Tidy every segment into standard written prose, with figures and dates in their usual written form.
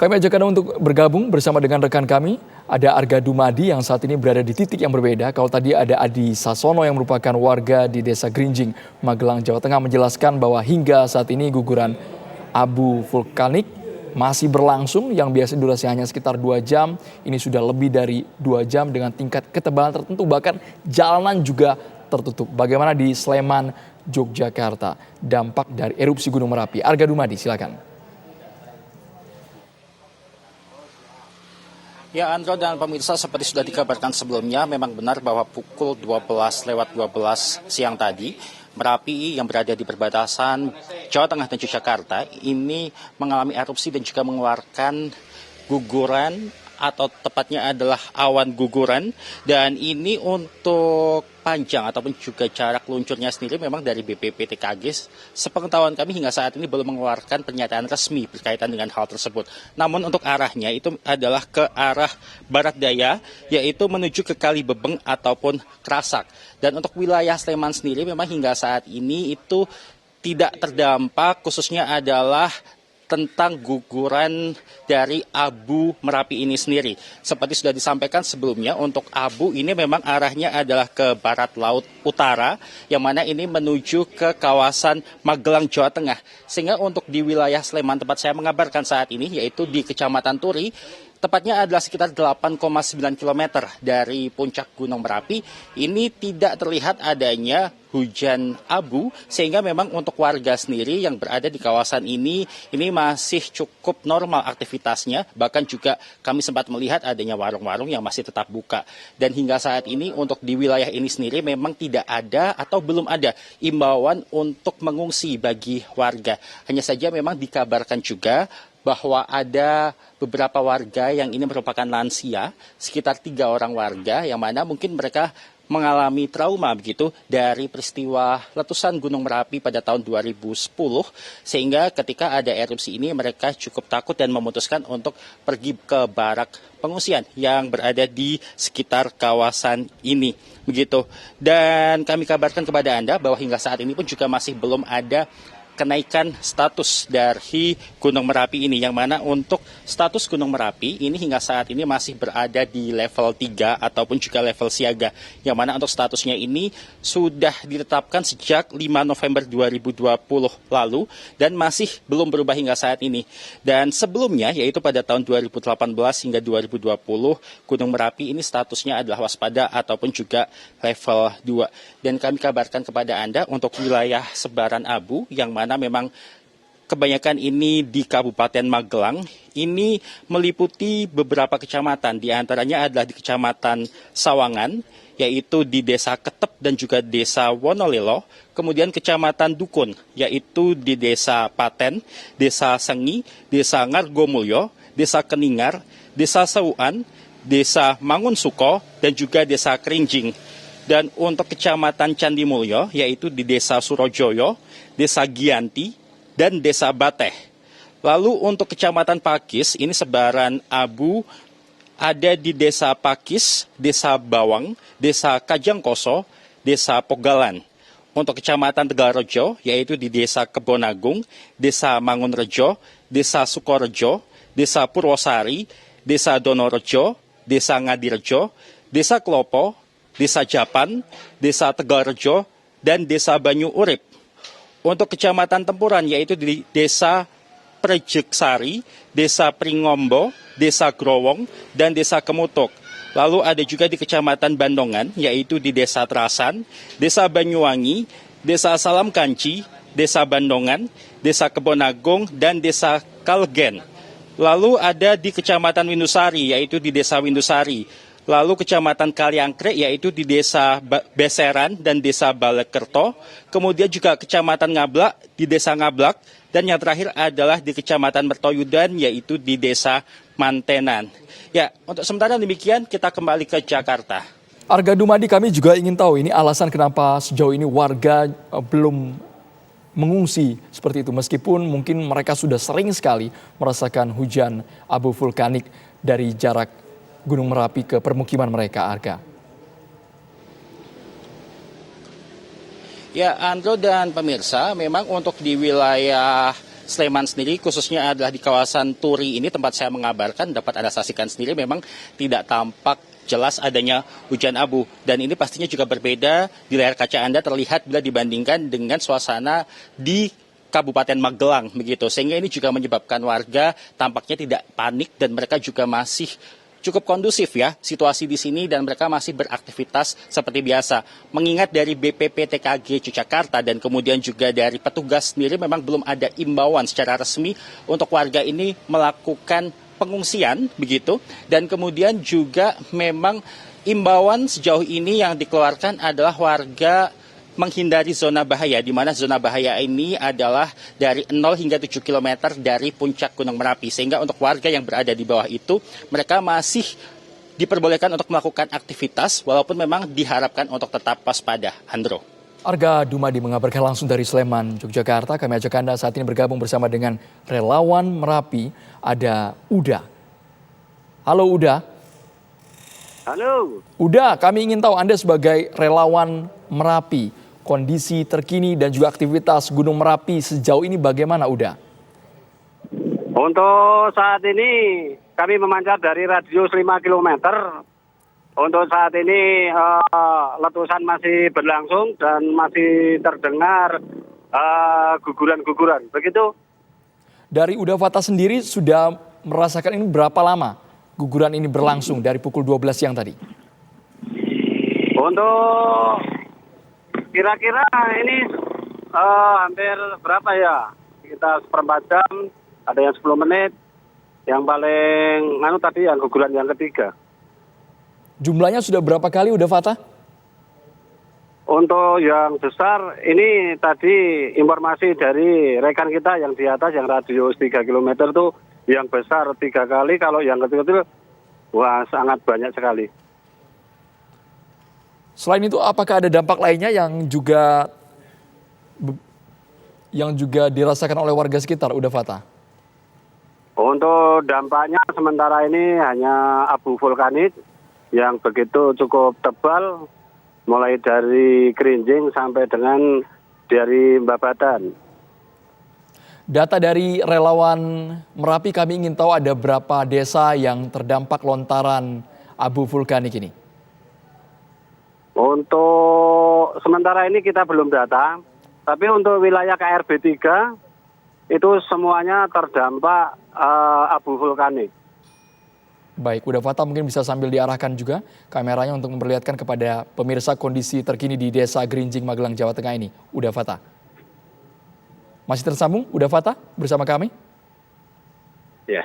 Kami ajak Anda untuk bergabung bersama dengan rekan kami. Ada Arga Dumadi yang saat ini berada di titik yang berbeda. Kalau tadi ada Adi Sasono yang merupakan warga di Desa Grinjing, Magelang, Jawa Tengah menjelaskan bahwa hingga saat ini guguran abu vulkanik masih berlangsung yang biasa durasi hanya sekitar 2 jam. Ini sudah lebih dari 2 jam dengan tingkat ketebalan tertentu, bahkan jalanan juga tertutup. Bagaimana di Sleman, Yogyakarta, dampak dari erupsi Gunung Merapi? Arga Dumadi, silakan. Ya, Andro dan pemirsa, seperti sudah dikabarkan sebelumnya, memang benar bahwa pukul 12:12 siang tadi, Merapi yang berada di perbatasan Jawa Tengah dan Yogyakarta ini mengalami erupsi dan juga mengeluarkan guguran atau tepatnya adalah awan guguran, dan ini untuk panjang ataupun juga jarak luncurnya sendiri memang dari BPPTKG sepengetahuan kami hingga saat ini belum mengeluarkan pernyataan resmi berkaitan dengan hal tersebut. Namun untuk arahnya itu adalah ke arah barat daya, yaitu menuju ke Kalibebeng ataupun Krasak. Dan untuk wilayah Sleman sendiri memang hingga saat ini itu tidak terdampak, khususnya adalah tentang guguran dari abu Merapi ini sendiri. Seperti sudah disampaikan sebelumnya, untuk abu ini memang arahnya adalah ke barat laut utara, yang mana ini menuju ke kawasan Magelang, Jawa Tengah. Sehingga untuk di wilayah Sleman tempat saya mengabarkan saat ini, yaitu di Kecamatan Turi, tepatnya adalah sekitar 8,9 km dari puncak Gunung Merapi, ini tidak terlihat adanya hujan abu, sehingga memang untuk warga sendiri yang berada di kawasan ini masih cukup normal aktivitasnya. Bahkan juga kami sempat melihat adanya warung-warung yang masih tetap buka. Dan hingga saat ini untuk di wilayah ini sendiri memang tidak ada atau belum ada imbauan untuk mengungsi bagi warga. Hanya saja memang dikabarkan juga bahwa ada beberapa warga yang ini merupakan lansia, sekitar 3 orang warga yang mana mungkin mereka mengalami trauma begitu dari peristiwa letusan Gunung Merapi pada tahun 2010, sehingga ketika ada erupsi ini mereka cukup takut dan memutuskan untuk pergi ke barak pengungsian yang berada di sekitar kawasan ini begitu. Dan kami kabarkan kepada Anda bahwa hingga saat ini pun juga masih belum ada kenaikan status dari Gunung Merapi ini, yang mana untuk status Gunung Merapi ini hingga saat ini masih berada di level 3 ataupun juga level siaga, yang mana untuk statusnya ini sudah ditetapkan sejak 5 November 2020 lalu dan masih belum berubah hingga saat ini. Dan sebelumnya, yaitu pada tahun 2018 hingga 2020, Gunung Merapi ini statusnya adalah waspada ataupun juga level 2. Dan kami kabarkan kepada Anda untuk wilayah sebaran abu yang mana memang kebanyakan ini di Kabupaten Magelang, ini meliputi beberapa kecamatan, di antaranya adalah di Kecamatan Sawangan, yaitu di Desa Ketep dan juga Desa Wonolelo, kemudian Kecamatan Dukun, yaitu di Desa Paten, Desa Sengi, Desa Ngargomulyo, Desa Keningar, Desa Seuan, Desa Mangunsuko, dan juga Desa Kerinjing. Dan untuk Kecamatan Candimulyo, yaitu di Desa Surojoyo, Desa Gianti, dan Desa Bateh. Lalu untuk Kecamatan Pakis, ini sebaran abu ada di Desa Pakis, Desa Bawang, Desa Kajangkoso, Desa Pogalan. Untuk Kecamatan Tegalrejo, yaitu di Desa Kebonagung, Desa Mangunrejo, Desa Sukorejo, Desa Purwosari, Desa Donorejo, Desa Ngadirejo, Desa Klopo, Desa Japan, Desa Tegalrejo, dan Desa Banyu Urip. Untuk Kecamatan Tempuran, yaitu di Desa Prejeksari, Desa Pringombo, Desa Growong, dan Desa Kemutuk. Lalu ada juga di Kecamatan Bandongan, yaitu di Desa Terasan, Desa Banyuwangi, Desa Salam Kanci, Desa Bandongan, Desa Kebonagung, dan Desa Kalgen. Lalu ada di Kecamatan Windusari, yaitu di Desa Windusari. Lalu Kecamatan Kaliangkrek, yaitu di Desa Beseran dan Desa Balekerto. Kemudian juga Kecamatan Ngablak di Desa Ngablak. Dan yang terakhir adalah di Kecamatan Mertoyudan, yaitu di Desa Mantenan. Ya, untuk sementara demikian, kita kembali ke Jakarta. Arga Dumadi, kami juga ingin tahu ini alasan kenapa sejauh ini warga belum mengungsi seperti itu. Meskipun mungkin mereka sudah sering sekali merasakan hujan abu vulkanik dari jarak Gunung Merapi ke permukiman mereka, Arga. Ya, Andro dan pemirsa, memang untuk di wilayah Sleman sendiri, khususnya adalah di kawasan Turi ini tempat saya mengabarkan, dapat Anda saksikan sendiri memang tidak tampak jelas adanya hujan abu. Dan ini pastinya juga berbeda di layar kaca Anda terlihat bila dibandingkan dengan suasana di Kabupaten Magelang begitu. Sehingga ini juga menyebabkan warga tampaknya tidak panik dan mereka juga masih cukup kondusif ya situasi di sini dan mereka masih beraktivitas seperti biasa. Mengingat dari BPPTKG Yogyakarta dan kemudian juga dari petugas sendiri memang belum ada imbauan secara resmi untuk warga ini melakukan pengungsian begitu, dan kemudian juga memang imbauan sejauh ini yang dikeluarkan adalah warga menghindari zona bahaya, di mana zona bahaya ini adalah dari 0 hingga 7 km dari puncak Gunung Merapi. Sehingga untuk warga yang berada di bawah itu, mereka masih diperbolehkan untuk melakukan aktivitas, walaupun memang diharapkan untuk tetap waspada. Andro. Arga Dumadi mengabarkan langsung dari Sleman, Yogyakarta. Kami ajak Anda saat ini bergabung bersama dengan relawan Merapi, ada Uda. Halo Uda. Halo. Uda, kami ingin tahu Anda sebagai relawan Merapi, kondisi terkini dan juga aktivitas Gunung Merapi sejauh ini bagaimana Uda? Untuk saat ini kami memancar dari radius 5 km. Untuk saat ini letusan masih berlangsung dan masih terdengar guguran-guguran. Begitu? Dari Uda Fata sendiri sudah merasakan ini berapa lama guguran ini berlangsung dari pukul 12 siang tadi? Untuk kira-kira ini hampir berapa ya? Kita seperempat jam, ada yang 10 menit. Yang paling tadi yang guguran yang ketiga. Jumlahnya sudah berapa kali Uda Fata? Untuk yang besar, ini tadi informasi dari rekan kita yang di atas, yang radius 3 km itu yang besar 3 kali, kalau yang kecil-kecil, wah sangat banyak sekali. Selain itu apakah ada dampak lainnya yang juga dirasakan oleh warga sekitar Uda Fata? Untuk dampaknya sementara ini hanya abu vulkanik yang begitu cukup tebal, mulai dari Grinjing sampai dengan dari Mbabatan. Data dari relawan Merapi, kami ingin tahu ada berapa desa yang terdampak lontaran abu vulkanik ini? Untuk sementara ini kita belum data, tapi untuk wilayah KRB 3 itu semuanya terdampak abu vulkanik. Baik, Uda Fata mungkin bisa sambil diarahkan juga kameranya untuk memperlihatkan kepada pemirsa kondisi terkini di Desa Grinjing, Magelang, Jawa Tengah ini. Uda Fata. Masih tersambung Uda Fata bersama kami? Ya.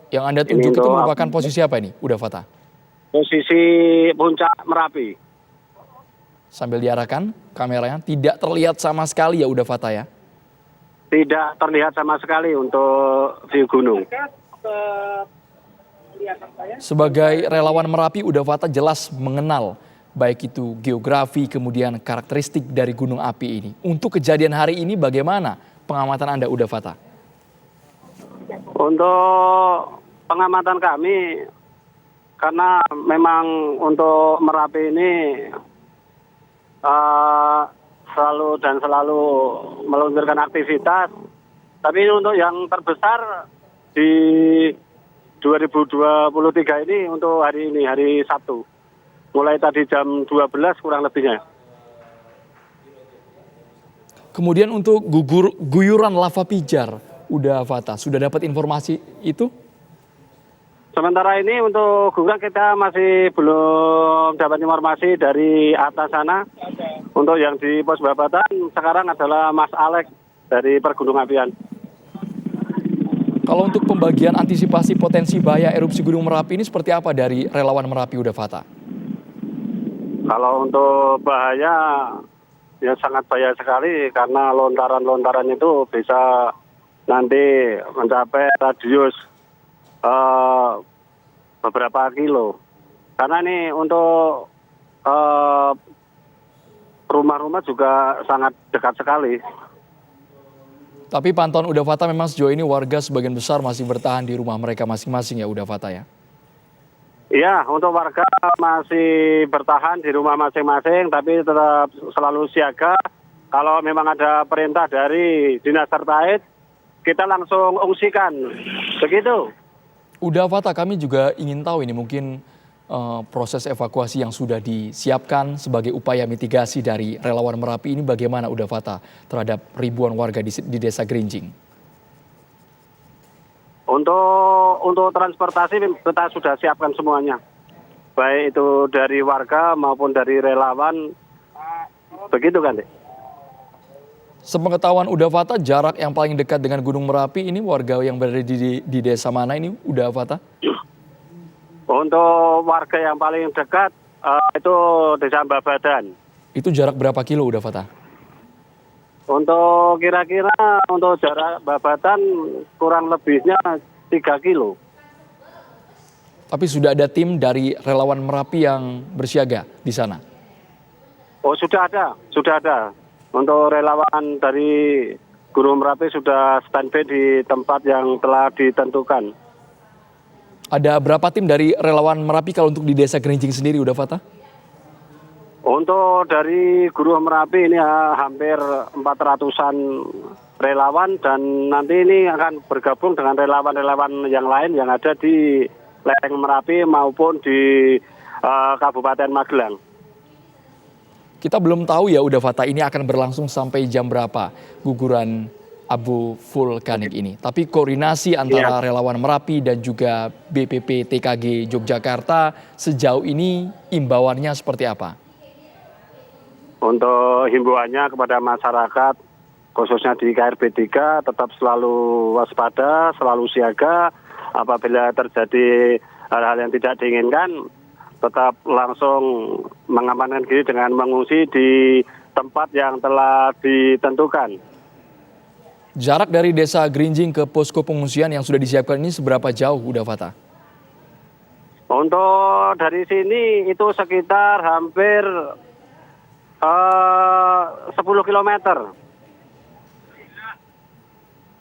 Yang Anda tunjuk itu merupakan posisi apa ini, Uda Fata? Posisi puncak Merapi. Sambil diarahkan kameranya, tidak terlihat sama sekali ya Uda Fata ya? Tidak terlihat sama sekali untuk view gunung. Sebagai relawan Merapi, Uda Fata jelas mengenal baik itu geografi kemudian karakteristik dari gunung api ini. Untuk kejadian hari ini bagaimana pengamatan Anda Uda Fata? Untuk pengamatan kami, karena memang untuk Merapi ini selalu meluncurkan aktivitas. Tapi untuk yang terbesar di 2023 ini untuk hari ini, hari Sabtu. Mulai tadi jam 12 kurang lebihnya. Kemudian untuk guyuran lava pijar, Uda Fata, sudah dapat informasi itu? Sementara ini untuk guyuran kita masih belum dapat informasi dari atas sana. Untuk yang di pos Babatan sekarang adalah Mas Alex dari Pergunung Apian. Kalau untuk pembagian antisipasi potensi bahaya erupsi Gunung Merapi ini seperti apa dari relawan Merapi Uda Fata? Kalau untuk bahaya, ya sangat bahaya sekali karena lontaran-lontaran itu bisa nanti mencapai radius beberapa kilo. Karena ini untuk rumah-rumah juga sangat dekat sekali. Tapi pantauan Uda Fata memang sejauh ini warga sebagian besar masih bertahan di rumah mereka masing-masing ya Uda Fata ya? Iya, untuk warga masih bertahan di rumah masing-masing tapi tetap selalu siaga kalau memang ada perintah dari dinas terkait, kita langsung ungsikan. Begitu. Uda Fata, kami juga ingin tahu ini mungkin proses evakuasi yang sudah disiapkan sebagai upaya mitigasi dari relawan Merapi ini bagaimana Uda Fata terhadap ribuan warga di Desa Grinjing? Untuk transportasi kita sudah siapkan semuanya. Baik itu dari warga maupun dari relawan. Begitu kan, Dek? Sepengetahuan Uda Fata, jarak yang paling dekat dengan Gunung Merapi ini warga yang berada di desa mana ini Uda Fata? Untuk warga yang paling dekat itu Desa Babadan. Itu jarak berapa kilo Uda Fata? Untuk kira-kira untuk jarak Babadan kurang lebihnya 3 kilo. Tapi sudah ada tim dari relawan Merapi yang bersiaga di sana? Oh, sudah ada. Untuk relawan dari Gunung Merapi sudah standby di tempat yang telah ditentukan. Ada berapa tim dari relawan Merapi kalau untuk di Desa Grinjing sendiri Uda Fata? Untuk dari Gunung Merapi ini hampir 400-an relawan dan nanti ini akan bergabung dengan relawan-relawan yang lain yang ada di lereng Merapi maupun di Kabupaten Magelang. Kita belum tahu ya Uda Fata ini akan berlangsung sampai jam berapa guguran abu vulkanik ini. Tapi koordinasi antara relawan Merapi dan juga BPP TKG Yogyakarta sejauh ini imbauannya seperti apa? Untuk himbauannya kepada masyarakat khususnya di KRB 3 tetap selalu waspada, selalu siaga. Apabila terjadi hal-hal yang tidak diinginkan tetap langsung mengamankan diri dengan mengungsi di tempat yang telah ditentukan. Jarak dari Desa Grinjing ke posko pengungsian yang sudah disiapkan ini seberapa jauh Uda Fata? Untuk dari sini itu sekitar hampir 10 kilometer.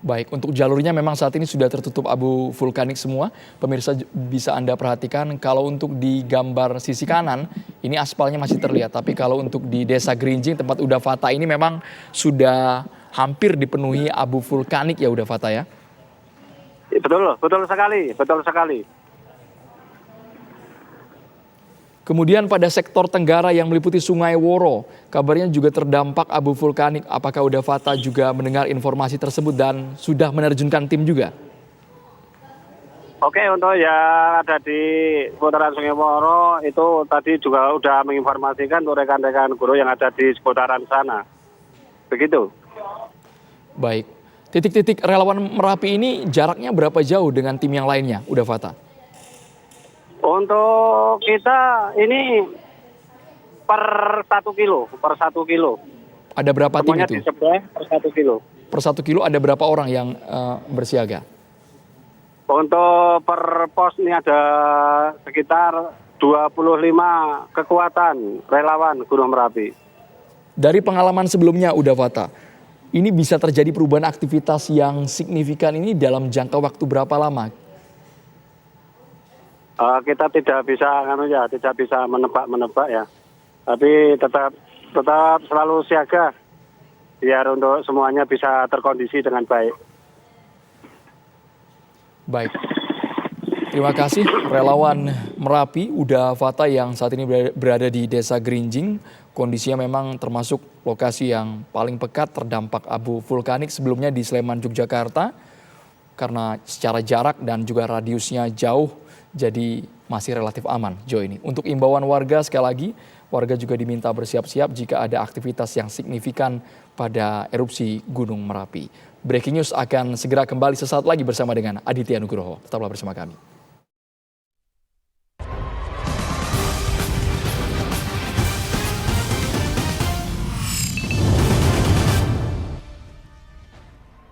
Baik, untuk jalurnya memang saat ini sudah tertutup abu vulkanik semua. Pemirsa bisa Anda perhatikan kalau untuk di gambar sisi kanan ini aspalnya masih terlihat. Tapi kalau untuk di Desa Grinjing tempat Uda Fata ini memang sudah hampir dipenuhi abu vulkanik ya Uda Fata ya? Betul sekali. Kemudian pada sektor Tenggara yang meliputi Sungai Woro, kabarnya juga terdampak abu vulkanik. Apakah Uda Fata juga mendengar informasi tersebut dan sudah menerjunkan tim juga? Oke, untuk yang ada di seputaran Sungai Woro itu tadi juga sudah menginformasikan untuk rekan-rekan guru yang ada di seputaran sana. Begitu. Baik, titik-titik relawan Merapi ini jaraknya berapa jauh dengan tim yang lainnya, Uda Fata? Untuk kita ini per 1 kilo. Ada berapa semuanya tim itu? Semuanya per 1 kilo. Per 1 kilo ada berapa orang yang bersiaga? Untuk per pos ini ada sekitar 25 kekuatan relawan Gunung Merapi. Dari pengalaman sebelumnya Uda Fata, ini bisa terjadi perubahan aktivitas yang signifikan ini dalam jangka waktu berapa lama? Kita tidak bisa menebak ya. Tapi tetap selalu siaga biar untuk semuanya bisa terkondisi dengan baik. Baik. Terima kasih relawan Merapi Uda Fata yang saat ini berada di Desa Grinjing. Kondisinya memang termasuk lokasi yang paling pekat terdampak abu vulkanik sebelumnya di Sleman, Yogyakarta. Karena secara jarak dan juga radiusnya jauh, jadi masih relatif aman jauh ini. Untuk imbauan warga sekali lagi, warga juga diminta bersiap-siap jika ada aktivitas yang signifikan pada erupsi Gunung Merapi. Breaking News akan segera kembali sesaat lagi bersama dengan Aditya Nugroho. Tetaplah bersama kami.